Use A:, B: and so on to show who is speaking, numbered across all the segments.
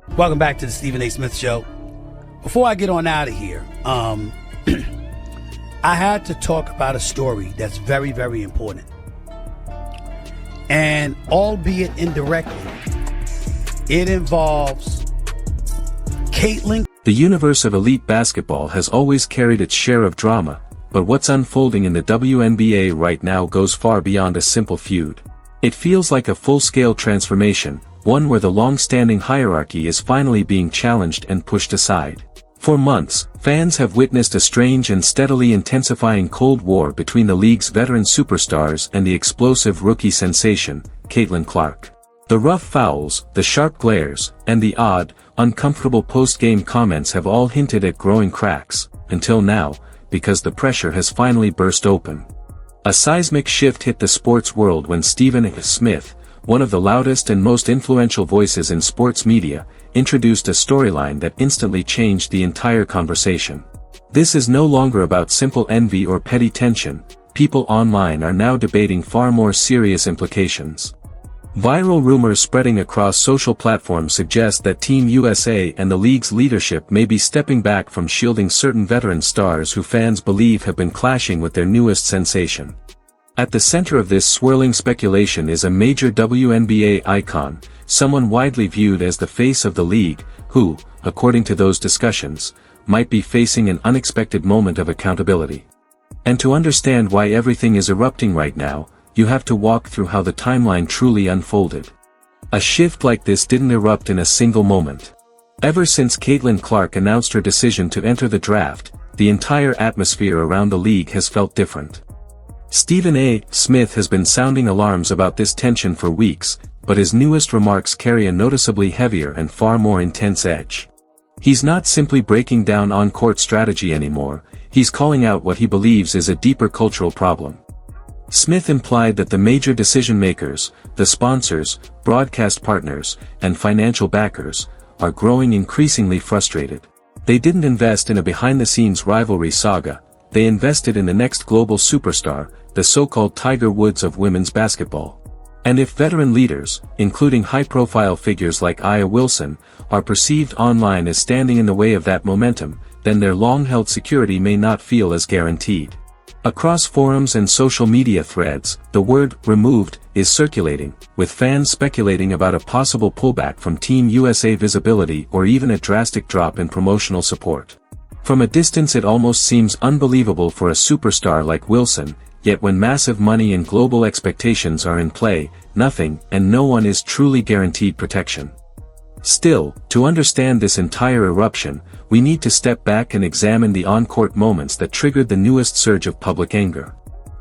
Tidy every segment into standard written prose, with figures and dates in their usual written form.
A: Welcome back to the Stephen A. Smith Show. Before I get on out of here, I had to talk about a story that's very, very important. And albeit indirectly, it involves Caitlin.
B: The universe of elite basketball has always carried its share of drama, but what's unfolding in the WNBA right now goes far beyond a simple feud. It feels like a full-scale transformation, one where the long-standing hierarchy is finally being challenged and pushed aside. For months, fans have witnessed a strange and steadily intensifying Cold War between the league's veteran superstars and the explosive rookie sensation, Caitlin Clark. The rough fouls, the sharp glares, and the odd, uncomfortable post-game comments have all hinted at growing cracks, until now, because the pressure has finally burst open. A seismic shift hit the sports world when Stephen A. Smith, one of the loudest and most influential voices in sports media, introduced a storyline that instantly changed the entire conversation. This is no longer about simple envy or petty tension. People online are now debating far more serious implications. Viral rumors spreading across social platforms suggest that Team USA and the league's leadership may be stepping back from shielding certain veteran stars who fans believe have been clashing with their newest sensation. At the center of this swirling speculation is a major WNBA icon, someone widely viewed as the face of the league, who, according to those discussions, might be facing an unexpected moment of accountability. And to understand why everything is erupting right now, you have to walk through how the timeline truly unfolded. A shift like this didn't erupt in a single moment. Ever since Caitlin Clark announced her decision to enter the draft, the entire atmosphere around the league has felt different. Stephen A. Smith has been sounding alarms about this tension for weeks, but his newest remarks carry a noticeably heavier and far more intense edge. He's not simply breaking down on-court strategy anymore, he's calling out what he believes is a deeper cultural problem. Smith implied that the major decision-makers, the sponsors, broadcast partners, and financial backers, are growing increasingly frustrated. They didn't invest in a behind-the-scenes rivalry saga, they invested in the next global superstar, the so-called Tiger Woods of women's basketball. And if veteran leaders, including high-profile figures like Aya Wilson, are perceived online as standing in the way of that momentum, then their long-held security may not feel as guaranteed. Across forums and social media threads, the word "removed" is circulating, with fans speculating about a possible pullback from Team USA visibility or even a drastic drop in promotional support. From a distance it almost seems unbelievable for a superstar like Wilson, yet when massive money and global expectations are in play, nothing and no one is truly guaranteed protection. Still, to understand this entire eruption, we need to step back and examine the on-court moments that triggered the newest surge of public anger.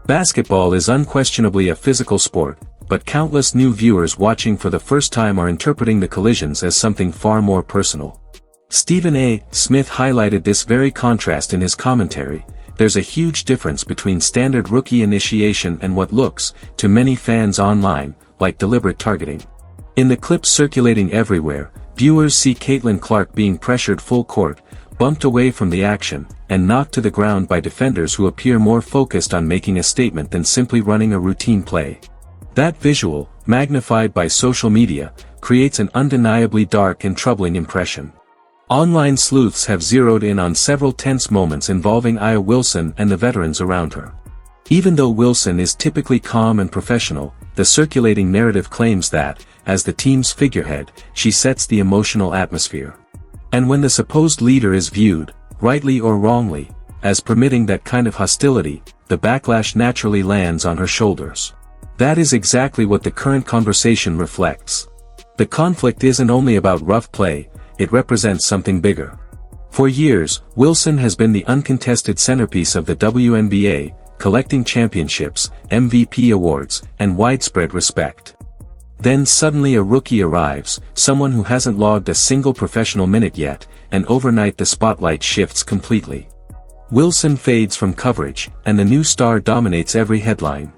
B: Basketball is unquestionably a physical sport, but countless new viewers watching for the first time are interpreting the collisions as something far more personal. Stephen A. Smith highlighted this very contrast in his commentary. There's a huge difference between standard rookie initiation and what looks, to many fans online, like deliberate targeting. In the clips circulating everywhere, viewers see Caitlin Clark being pressured full court, bumped away from the action, and knocked to the ground by defenders who appear more focused on making a statement than simply running a routine play. That visual, magnified by social media, creates an undeniably dark and troubling impression. Online sleuths have zeroed in on several tense moments involving Aya Wilson and the veterans around her. Even though Wilson is typically calm and professional, the circulating narrative claims that, as the team's figurehead, she sets the emotional atmosphere. And when the supposed leader is viewed, rightly or wrongly, as permitting that kind of hostility, the backlash naturally lands on her shoulders. That is exactly what the current conversation reflects. The conflict isn't only about rough play, it represents something bigger. For years, Wilson has been the uncontested centerpiece of the WNBA, collecting championships, MVP awards, and widespread respect. Then suddenly a rookie arrives, someone who hasn't logged a single professional minute yet, and overnight the spotlight shifts completely. Wilson fades from coverage, and the new star dominates every headline.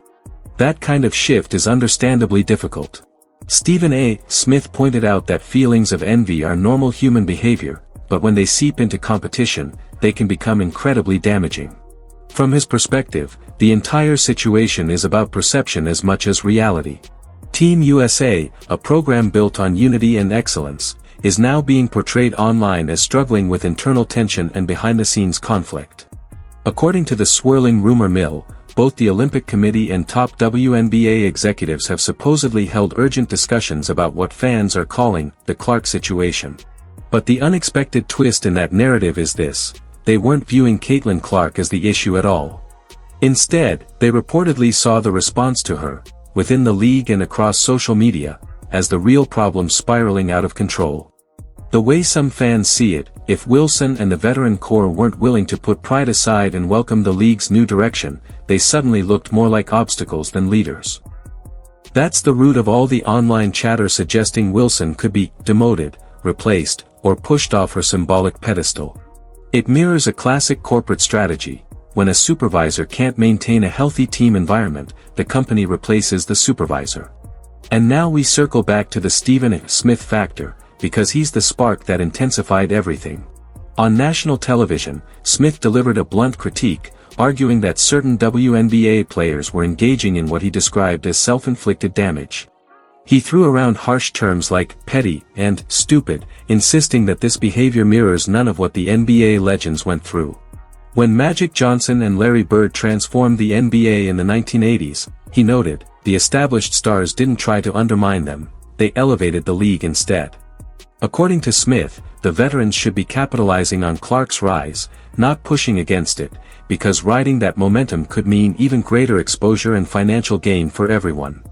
B: That kind of shift is understandably difficult. Stephen A. Smith pointed out that feelings of envy are normal human behavior, but when they seep into competition, they can become incredibly damaging. From his perspective, the entire situation is about perception as much as reality. Team USA, a program built on unity and excellence, is now being portrayed online as struggling with internal tension and behind-the-scenes conflict. According to the swirling rumor mill, both the Olympic Committee and top WNBA executives have supposedly held urgent discussions about what fans are calling the Clark situation. But the unexpected twist in that narrative is this: they weren't viewing Caitlin Clark as the issue at all. Instead, they reportedly saw the response to her, within the league and across social media, as the real problem spiraling out of control. The way some fans see it, if Wilson and the veteran core weren't willing to put pride aside and welcome the league's new direction, they suddenly looked more like obstacles than leaders. That's the root of all the online chatter suggesting Wilson could be demoted, replaced, or pushed off her symbolic pedestal. It mirrors a classic corporate strategy. When a supervisor can't maintain a healthy team environment, the company replaces the supervisor. And now we circle back to the Stephen A. Smith factor, because he's the spark that intensified everything. On national television, Smith delivered a blunt critique, arguing that certain WNBA players were engaging in what he described as self-inflicted damage. He threw around harsh terms like petty and stupid, insisting that this behavior mirrors none of what the NBA legends went through. When Magic Johnson and Larry Bird transformed the NBA in the 1980s, he noted, the established stars didn't try to undermine them, they elevated the league instead. According to Smith, the veterans should be capitalizing on Clark's rise, not pushing against it, because riding that momentum could mean even greater exposure and financial gain for everyone.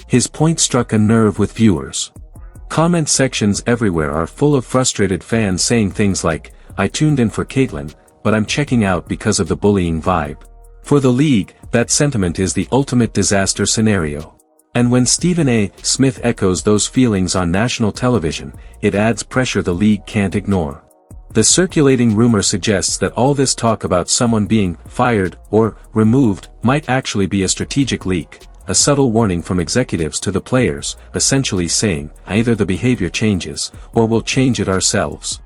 B: His point struck a nerve with viewers. Comment sections everywhere are full of frustrated fans saying things like, "I tuned in for Caitlin, but I'm checking out because of the bullying vibe." For the league, that sentiment is the ultimate disaster scenario. And when Stephen A. Smith echoes those feelings on national television, it adds pressure the league can't ignore. The circulating rumor suggests that all this talk about someone being fired or removed might actually be a strategic leak, a subtle warning from executives to the players, essentially saying, either the behavior changes, or we'll change it ourselves.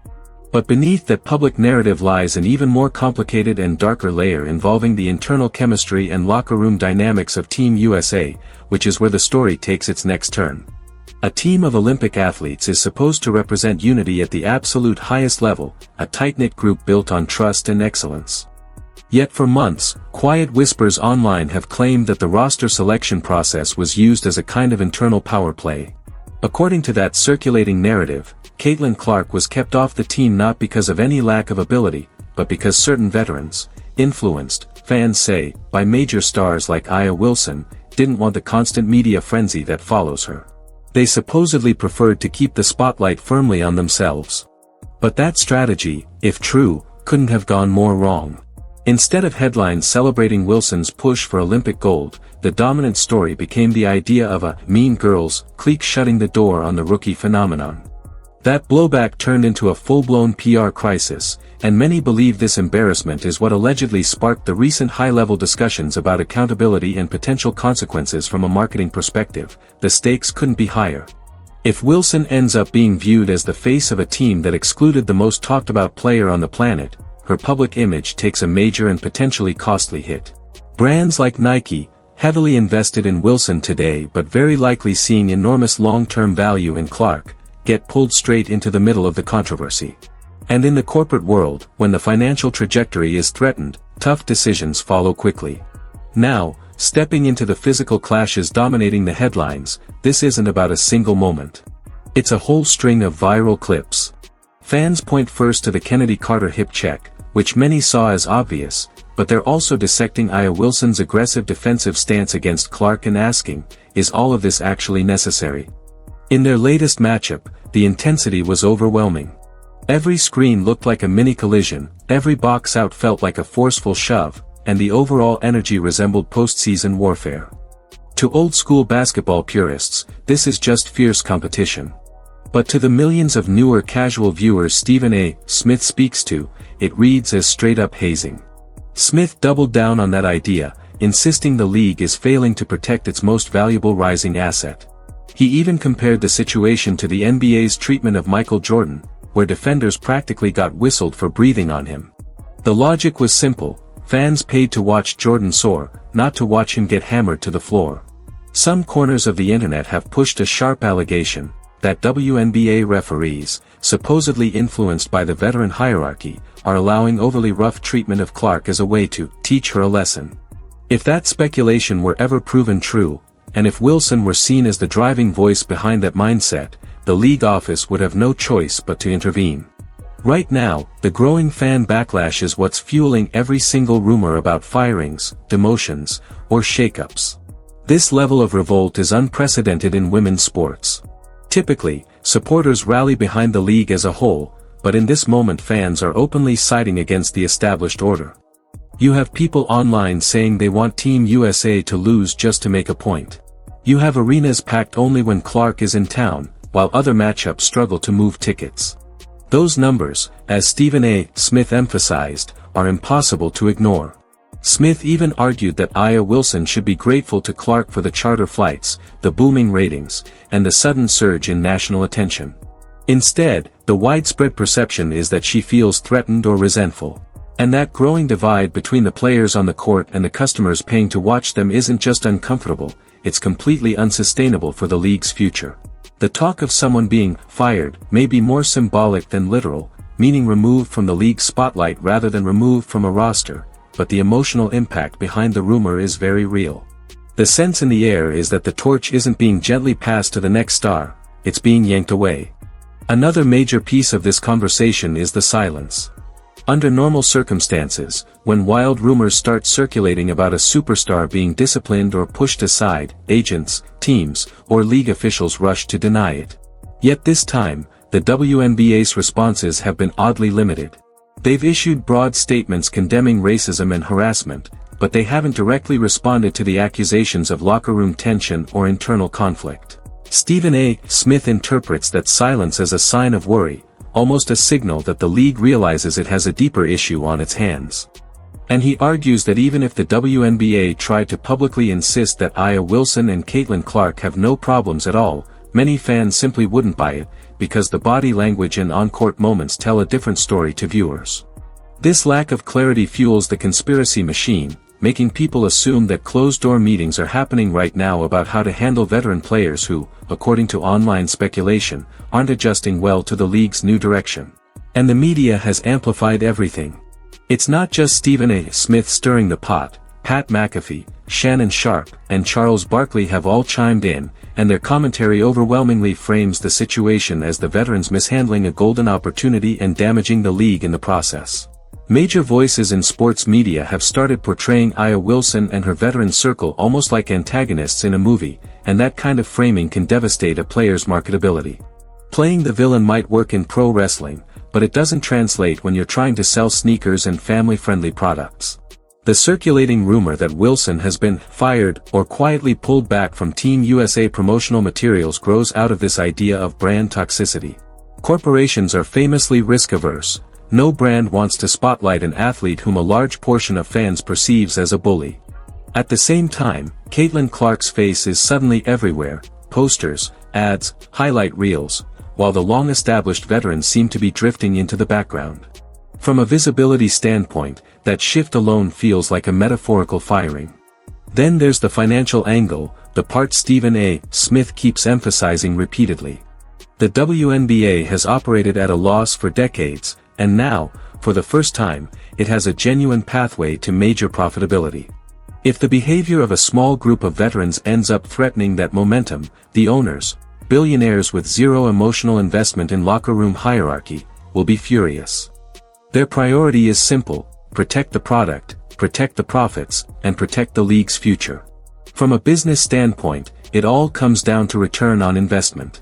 B: But beneath that public narrative lies an even more complicated and darker layer involving the internal chemistry and locker room dynamics of Team USA, which is where the story takes its next turn. A team of Olympic athletes is supposed to represent unity at the absolute highest level, a tight-knit group built on trust and excellence. Yet for months, quiet whispers online have claimed that the roster selection process was used as a kind of internal power play. According to that circulating narrative, Caitlin Clark was kept off the team not because of any lack of ability, but because certain veterans, influenced, fans say, by major stars like Aya Wilson, didn't want the constant media frenzy that follows her. They supposedly preferred to keep the spotlight firmly on themselves. But that strategy, if true, couldn't have gone more wrong. Instead of headlines celebrating Wilson's push for Olympic gold, the dominant story became the idea of a Mean Girls clique shutting the door on the rookie phenomenon. That blowback turned into a full-blown PR crisis, and many believe this embarrassment is what allegedly sparked the recent high-level discussions about accountability and potential consequences from a marketing perspective. The stakes couldn't be higher. If Wilson ends up being viewed as the face of a team that excluded the most talked-about player on the planet, her public image takes a major and potentially costly hit. Brands like Nike, heavily invested in Wilson today but very likely seeing enormous long-term value in Clark, get pulled straight into the middle of the controversy. And in the corporate world, when the financial trajectory is threatened, tough decisions follow quickly. Now, stepping into the physical clashes dominating the headlines, this isn't about a single moment. It's a whole string of viral clips. Fans point first to the Kennedy-Carter hip check, which many saw as obvious, but they're also dissecting Aya Wilson's aggressive defensive stance against Clark and asking, is all of this actually necessary? In their latest matchup, the intensity was overwhelming. Every screen looked like a mini collision, every box out felt like a forceful shove, and the overall energy resembled postseason warfare. To old-school basketball purists, this is just fierce competition. But to the millions of newer casual viewers Stephen A. Smith speaks to, it reads as straight-up hazing. Smith doubled down on that idea, insisting the league is failing to protect its most valuable rising asset. He even compared the situation to the NBA's treatment of Michael Jordan, where defenders practically got whistled for breathing on him. The logic was simple: fans paid to watch Jordan soar, not to watch him get hammered to the floor. Some corners of the internet have pushed a sharp allegation that WNBA referees, supposedly influenced by the veteran hierarchy, are allowing overly rough treatment of Clark as a way to teach her a lesson. If that speculation were ever proven true, and if Wilson were seen as the driving voice behind that mindset, the league office would have no choice but to intervene. Right now, the growing fan backlash is what's fueling every single rumor about firings, demotions, or shakeups. This level of revolt is unprecedented in women's sports. Typically, supporters rally behind the league as a whole, but in this moment fans are openly siding against the established order. You have people online saying they want Team USA to lose just to make a point. You have arenas packed only when Clark is in town, while other matchups struggle to move tickets. Those numbers, as Stephen A. Smith emphasized, are impossible to ignore. Smith even argued that Aya Wilson should be grateful to Clark for the charter flights, the booming ratings, and the sudden surge in national attention. Instead, the widespread perception is that she feels threatened or resentful. And that growing divide between the players on the court and the customers paying to watch them isn't just uncomfortable, it's completely unsustainable for the league's future. The talk of someone being fired may be more symbolic than literal, meaning removed from the league's spotlight rather than removed from a roster, but the emotional impact behind the rumor is very real. The sense in the air is that the torch isn't being gently passed to the next star, it's being yanked away. Another major piece of this conversation is the silence. Under normal circumstances, when wild rumors start circulating about a superstar being disciplined or pushed aside, agents, teams, or league officials rush to deny it. Yet this time, the WNBA's responses have been oddly limited. They've issued broad statements condemning racism and harassment, but they haven't directly responded to the accusations of locker room tension or internal conflict. Stephen A. Smith interprets that silence as a sign of worry, almost a signal that the league realizes it has a deeper issue on its hands. And he argues that even if the WNBA tried to publicly insist that Aya Wilson and Caitlin Clark have no problems at all, many fans simply wouldn't buy it, because the body language and on-court moments tell a different story to viewers. This lack of clarity fuels the conspiracy machine, making people assume that closed-door meetings are happening right now about how to handle veteran players who, according to online speculation, aren't adjusting well to the league's new direction. And the media has amplified everything. It's not just Stephen A. Smith stirring the pot, Pat McAfee, Shannon Sharp, and Charles Barkley have all chimed in, and their commentary overwhelmingly frames the situation as the veterans mishandling a golden opportunity and damaging the league in the process. Major voices in sports media have started portraying Aya Wilson and her veteran circle almost like antagonists in a movie, and that kind of framing can devastate a player's marketability. Playing the villain might work in pro wrestling, but it doesn't translate when you're trying to sell sneakers and family-friendly products. The circulating rumor that Wilson has been fired or quietly pulled back from Team USA promotional materials grows out of this idea of brand toxicity. Corporations are famously risk-averse. No brand wants to spotlight an athlete whom a large portion of fans perceives as a bully. At the same time, Caitlin Clark's face is suddenly everywhere, posters, ads, highlight reels, while the long-established veterans seem to be drifting into the background. From a visibility standpoint, that shift alone feels like a metaphorical firing. Then there's the financial angle, the part Stephen A. Smith keeps emphasizing repeatedly. The WNBA has operated at a loss for decades, and now, for the first time, it has a genuine pathway to major profitability. If the behavior of a small group of veterans ends up threatening that momentum, the owners, billionaires with zero emotional investment in locker room hierarchy, will be furious. Their priority is simple: protect the product, protect the profits, and protect the league's future. From a business standpoint, it all comes down to return on investment.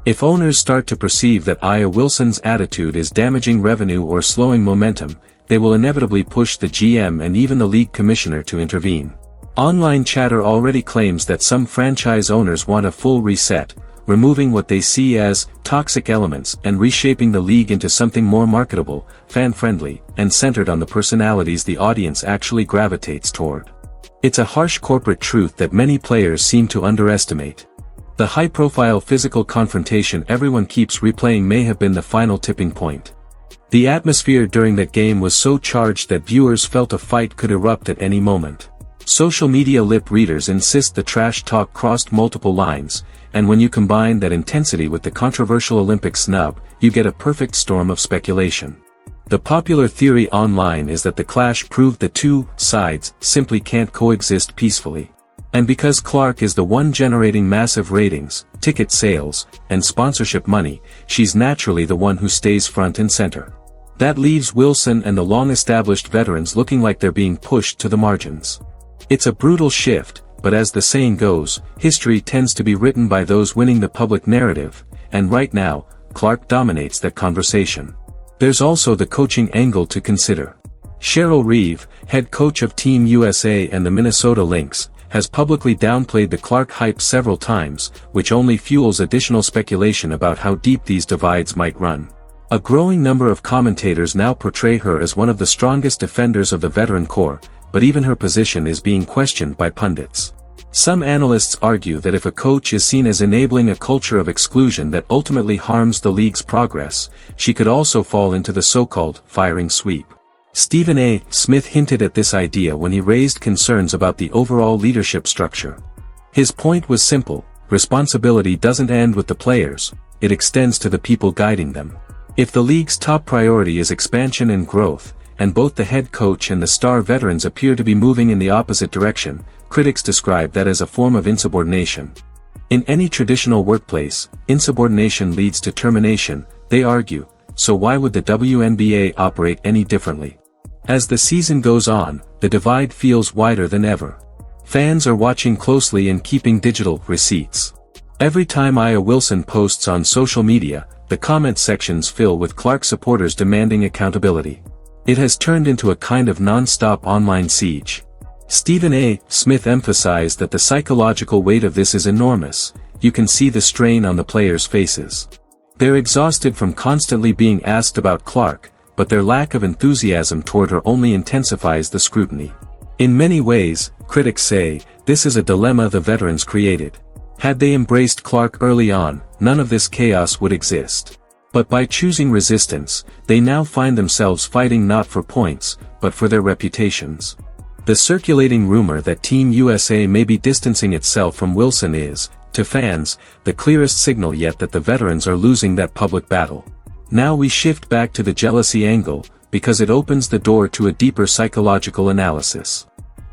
B: If owners start to perceive that Aya Wilson's attitude is damaging revenue or slowing momentum, they will inevitably push the GM and even the league commissioner to intervene. Online chatter already claims that some franchise owners want a full reset, removing what they see as toxic elements and reshaping the league into something more marketable, fan-friendly, and centered on the personalities the audience actually gravitates toward. It's a harsh corporate truth that many players seem to underestimate. The high-profile physical confrontation everyone keeps replaying may have been the final tipping point. The atmosphere during that game was so charged that viewers felt a fight could erupt at any moment. Social media lip readers insist the trash talk crossed multiple lines, and when you combine that intensity with the controversial Olympic snub, you get a perfect storm of speculation. The popular theory online is that the clash proved the two sides simply can't coexist peacefully. And because Clark is the one generating massive ratings, ticket sales, and sponsorship money, she's naturally the one who stays front and center. That leaves Wilson and the long-established veterans looking like they're being pushed to the margins. It's a brutal shift, but as the saying goes, history tends to be written by those winning the public narrative, and right now, Clark dominates that conversation. There's also the coaching angle to consider. Cheryl Reeve, head coach of Team USA and the Minnesota Lynx, has publicly downplayed the Clark hype several times, which only fuels additional speculation about how deep these divides might run. A growing number of commentators now portray her as one of the strongest defenders of the veteran corps, but even her position is being questioned by pundits. Some analysts argue that if a coach is seen as enabling a culture of exclusion that ultimately harms the league's progress, she could also fall into the so-called firing sweep. Stephen A. Smith hinted at this idea when he raised concerns about the overall leadership structure. His point was simple: responsibility doesn't end with the players, it extends to the people guiding them. If the league's top priority is expansion and growth, and both the head coach and the star veterans appear to be moving in the opposite direction, critics describe that as a form of insubordination. In any traditional workplace, insubordination leads to termination, they argue, so why would the WNBA operate any differently? As the season goes on, the divide feels wider than ever. Fans are watching closely and keeping digital receipts. Every time Aya Wilson posts on social media, the comment sections fill with Clark supporters demanding accountability. It has turned into a kind of non-stop online siege. Stephen A. Smith emphasized that the psychological weight of this is enormous. You can see the strain on the players' faces. They're exhausted from constantly being asked about Clark, but their lack of enthusiasm toward her only intensifies the scrutiny. In many ways, critics say, this is a dilemma the veterans created. Had they embraced Clark early on, none of this chaos would exist. But by choosing resistance, they now find themselves fighting not for points, but for their reputations. The circulating rumor that Team USA may be distancing itself from Wilson is, to fans, the clearest signal yet that the veterans are losing that public battle. Now we shift back to the jealousy angle, because it opens the door to a deeper psychological analysis.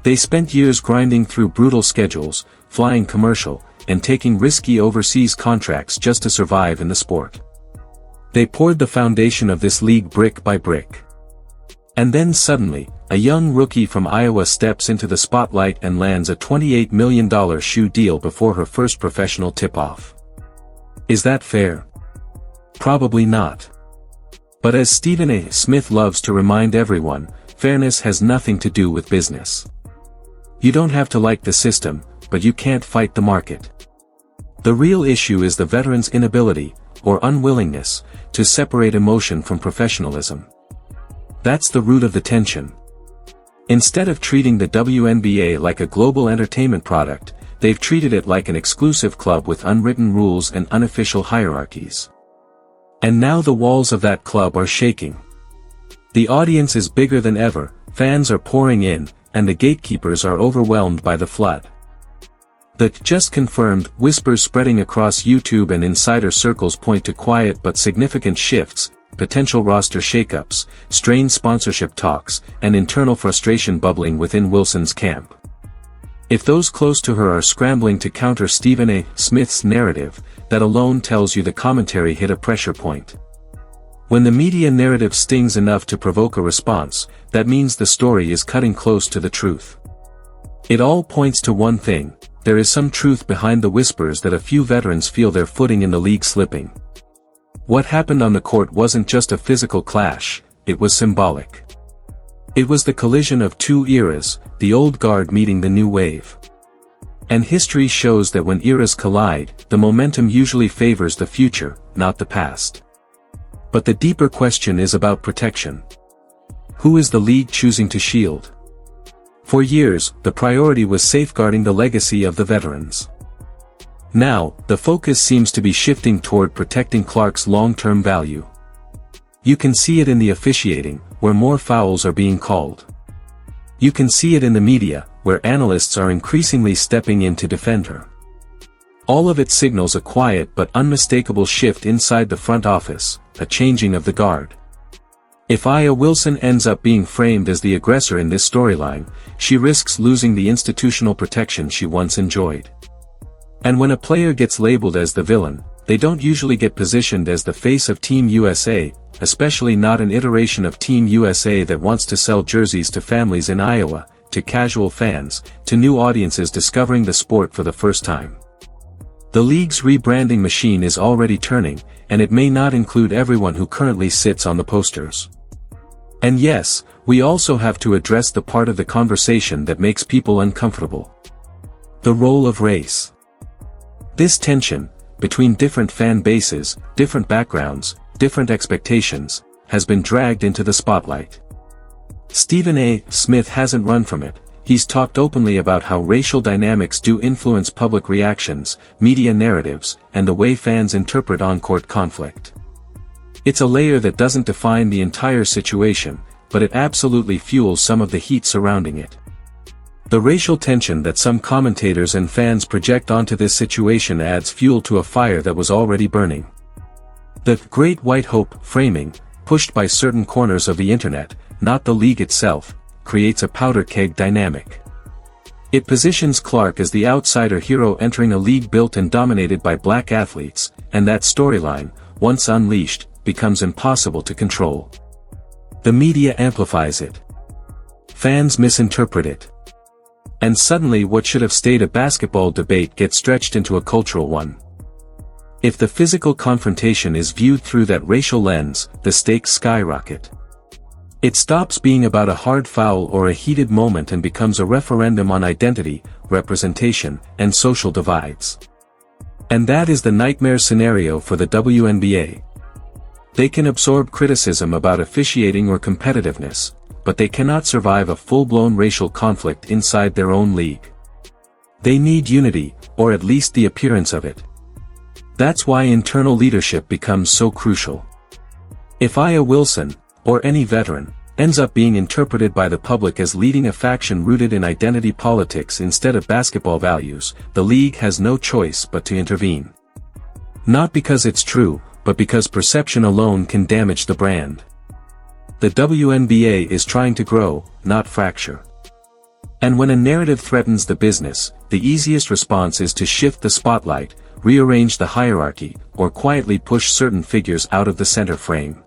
B: They spent years grinding through brutal schedules, flying commercial, and taking risky overseas contracts just to survive in the sport. They poured the foundation of this league brick by brick. And then suddenly, a young rookie from Iowa steps into the spotlight and lands a $28 million shoe deal before her first professional tip-off. Is that fair? Probably not. But as Stephen A. Smith loves to remind everyone, fairness has nothing to do with business. You don't have to like the system, but you can't fight the market. The real issue is the veterans' inability, or unwillingness, to separate emotion from professionalism. That's the root of the tension. Instead of treating the WNBA like a global entertainment product, they've treated it like an exclusive club with unwritten rules and unofficial hierarchies. And now the walls of that club are shaking. The audience is bigger than ever, fans are pouring in, and the gatekeepers are overwhelmed by the flood. The just confirmed whispers spreading across YouTube and insider circles point to quiet but significant shifts, potential roster shakeups, strained sponsorship talks, and internal frustration bubbling within Wilson's camp. If those close to her are scrambling to counter Stephen A. Smith's narrative, that alone tells you the commentary hit a pressure point. When the media narrative stings enough to provoke a response, that means the story is cutting close to the truth. It all points to one thing: there is some truth behind the whispers that a few veterans feel their footing in the league slipping. What happened on the court wasn't just a physical clash, it was symbolic. It was the collision of two eras, the old guard meeting the new wave. And history shows that when eras collide, the momentum usually favors the future, not the past. But the deeper question is about protection. Who is the league choosing to shield? For years, the priority was safeguarding the legacy of the veterans. Now, the focus seems to be shifting toward protecting Clark's long-term value. You can see it in the officiating, where more fouls are being called. You can see it in the media, where analysts are increasingly stepping in to defend her. All of it signals a quiet but unmistakable shift inside the front office, a changing of the guard. If Aya Wilson ends up being framed as the aggressor in this storyline, she risks losing the institutional protection she once enjoyed. And when a player gets labeled as the villain, they don't usually get positioned as the face of Team USA, especially not an iteration of Team USA that wants to sell jerseys to families in Iowa, to casual fans, to new audiences discovering the sport for the first time. The league's rebranding machine is already turning, and it may not include everyone who currently sits on the posters. And yes, we also have to address the part of the conversation that makes people uncomfortable. The role of race. This tension, between different fan bases, different backgrounds, different expectations, has been dragged into the spotlight. Stephen A. Smith hasn't run from it. He's talked openly about how racial dynamics do influence public reactions, media narratives, and the way fans interpret on-court conflict. It's a layer that doesn't define the entire situation, but it absolutely fuels some of the heat surrounding it. The racial tension that some commentators and fans project onto this situation adds fuel to a fire that was already burning. The Great White Hope framing, pushed by certain corners of the internet, not the league itself, creates a powder keg dynamic. It positions Clark as the outsider hero entering a league built and dominated by black athletes, and that storyline, once unleashed, becomes impossible to control. The media amplifies it. Fans misinterpret it. And suddenly what should have stayed a basketball debate gets stretched into a cultural one. If the physical confrontation is viewed through that racial lens, the stakes skyrocket. It stops being about a hard foul or a heated moment and becomes a referendum on identity, representation, and social divides. And that is the nightmare scenario for the WNBA. They can absorb criticism about officiating or competitiveness, but they cannot survive a full-blown racial conflict inside their own league. They need unity, or at least the appearance of it. That's why internal leadership becomes so crucial. If Aya Wilson, or any veteran, ends up being interpreted by the public as leading a faction rooted in identity politics instead of basketball values, the league has no choice but to intervene. Not because it's true, but because perception alone can damage the brand. The WNBA is trying to grow, not fracture. And when a narrative threatens the business, the easiest response is to shift the spotlight, rearrange the hierarchy, or quietly push certain figures out of the center frame.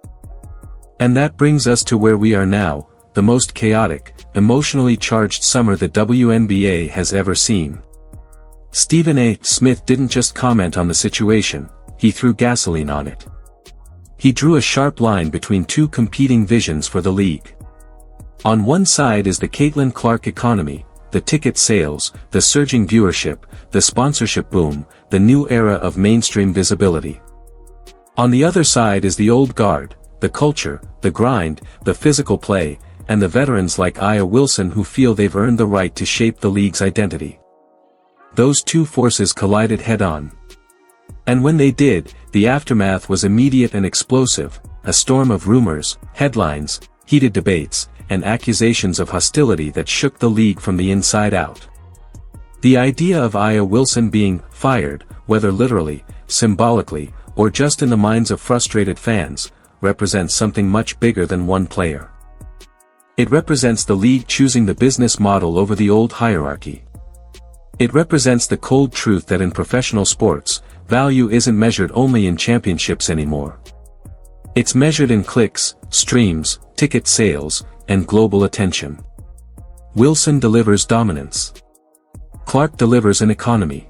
B: And that brings us to where we are now, the most chaotic, emotionally charged summer the WNBA has ever seen. Stephen A. Smith didn't just comment on the situation, he threw gasoline on it. He drew a sharp line between two competing visions for the league. On one side is the Caitlin Clark economy, the ticket sales, the surging viewership, the sponsorship boom, the new era of mainstream visibility. On the other side is the old guard, the culture, the grind, the physical play, and the veterans like Aya Wilson who feel they've earned the right to shape the league's identity. Those two forces collided head-on. And when they did, the aftermath was immediate and explosive, a storm of rumors, headlines, heated debates, and accusations of hostility that shook the league from the inside out. The idea of Aya Wilson being fired, whether literally, symbolically, or just in the minds of frustrated fans, represents something much bigger than one player. It represents the league choosing the business model over the old hierarchy. It represents the cold truth that in professional sports, value isn't measured only in championships anymore. It's measured in clicks, streams, ticket sales, and global attention. Wilson delivers dominance. Clark delivers an economy.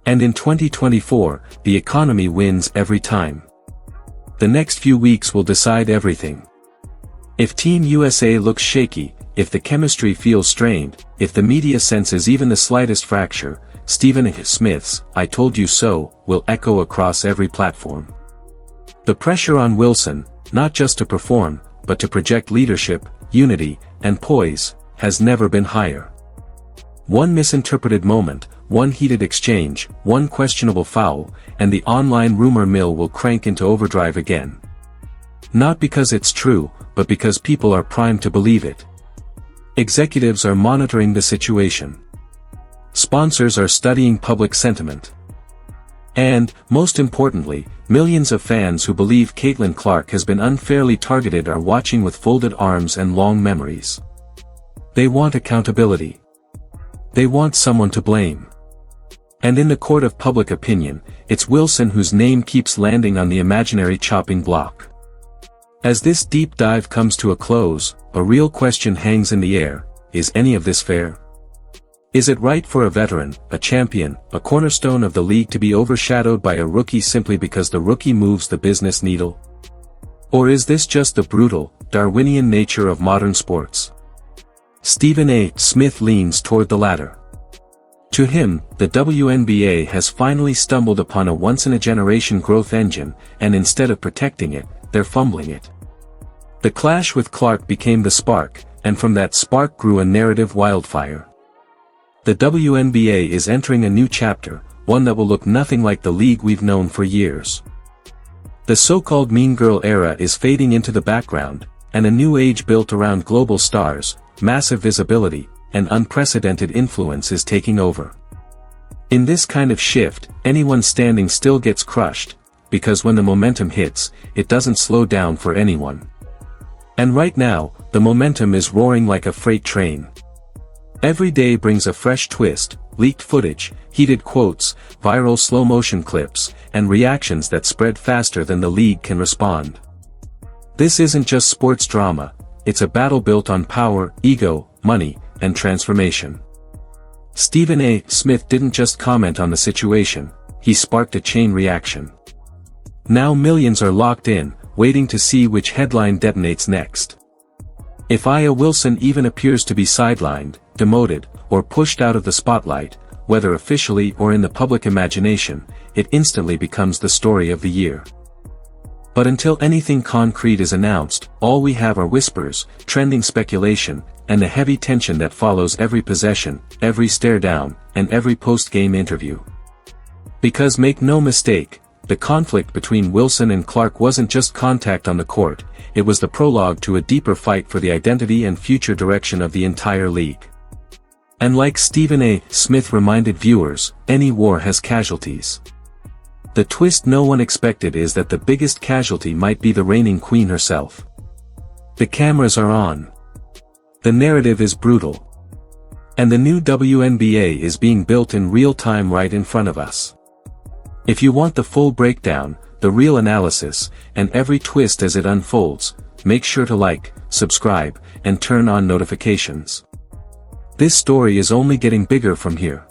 B: And in 2024, the economy wins every time. The next few weeks will decide everything. If Team USA looks shaky, if the chemistry feels strained, if the media senses even the slightest fracture, Stephen A. Smith's "I told you so" will echo across every platform. The pressure on Wilson, not just to perform, but to project leadership, unity, and poise, has never been higher. One misinterpreted moment, one heated exchange, one questionable foul, and the online rumor mill will crank into overdrive again. Not because it's true, but because people are primed to believe it. Executives are monitoring the situation. Sponsors are studying public sentiment. And, most importantly, millions of fans who believe Caitlin Clark has been unfairly targeted are watching with folded arms and long memories. They want accountability. They want someone to blame. And in the court of public opinion, it's Wilson whose name keeps landing on the imaginary chopping block. As this deep dive comes to a close, a real question hangs in the air: is any of this fair? Is it right for a veteran, a champion, a cornerstone of the league to be overshadowed by a rookie simply because the rookie moves the business needle? Or is this just the brutal, Darwinian nature of modern sports? Stephen A. Smith leans toward the latter. To him, the WNBA has finally stumbled upon a once-in-a-generation growth engine, and instead of protecting it, they're fumbling it. The clash with Clark became the spark, and from that spark grew a narrative wildfire. The WNBA is entering a new chapter, one that will look nothing like the league we've known for years. The so-called Mean Girl era is fading into the background, and a new age built around global stars, massive visibility, and unprecedented influence is taking over. In this kind of shift, anyone standing still gets crushed, because when the momentum hits, it doesn't slow down for anyone. And right now, the momentum is roaring like a freight train. Every day brings a fresh twist, leaked footage, heated quotes, viral slow-motion clips, and reactions that spread faster than the league can respond. This isn't just sports drama, it's a battle built on power, ego, money, and transformation. Stephen A. Smith didn't just comment on the situation, he sparked a chain reaction. Now millions are locked in, waiting to see which headline detonates next. If Aya Wilson even appears to be sidelined, demoted, or pushed out of the spotlight, whether officially or in the public imagination, it instantly becomes the story of the year. But until anything concrete is announced, all we have are whispers, trending speculation, and the heavy tension that follows every possession, every stare down, and every post-game interview. Because make no mistake, the conflict between Wilson and Clark wasn't just contact on the court, it was the prologue to a deeper fight for the identity and future direction of the entire league. And like Stephen A. Smith reminded viewers, any war has casualties. The twist no one expected is that the biggest casualty might be the reigning queen herself. The cameras are on. The narrative is brutal. And the new WNBA is being built in real time right in front of us. If you want the full breakdown, the real analysis, and every twist as it unfolds, make sure to like, subscribe, and turn on notifications. This story is only getting bigger from here.